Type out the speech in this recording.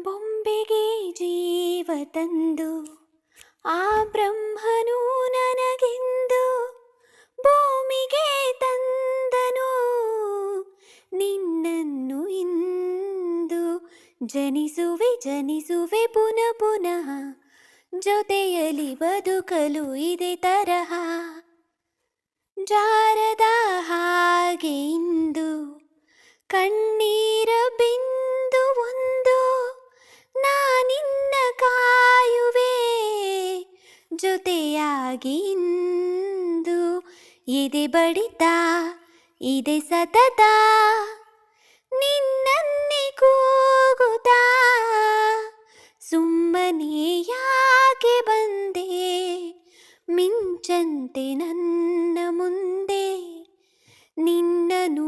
ಬೊಂಬೆಗೆ ಜೀವ ತಂದು ಆ ಬ್ರಹ್ಮನು ನನಗೆಂದು ಭೂಮಿಗೆ ತಂದನು ನಿನ್ನನ್ನು ಇಂದು. ಜನಿಸುವೆ ಜನಿಸುವೆ ಪುನಃ ಪುನಃ, ಜೊತೆಯಲಿ ಬದುಕಲು ಇದೆ ತರಹ. ಜಾರದ ಹಾಗೆ ಇಂದು ಕಣ್ಣೀರ ಬಿಂದು ಒಂದು, ನಾನಿನ್ನ ಕಾಯುವೆ ಜೊತೆಯಾಗಿ ಇಂದು. ಎದೆ ಬಡಿತ ಇದೆ ಸತತ, ನಿನ್ನನ್ನೇ ಕೂಗುತ್ತಾ. ಸುಮ್ಮನೆ ಯಾಕೆ ಬಂದೆ ಮಿಂಚಂತೆ ನನ್ನ ಮುಂದೆ, ನಿನ್ನನ್ನು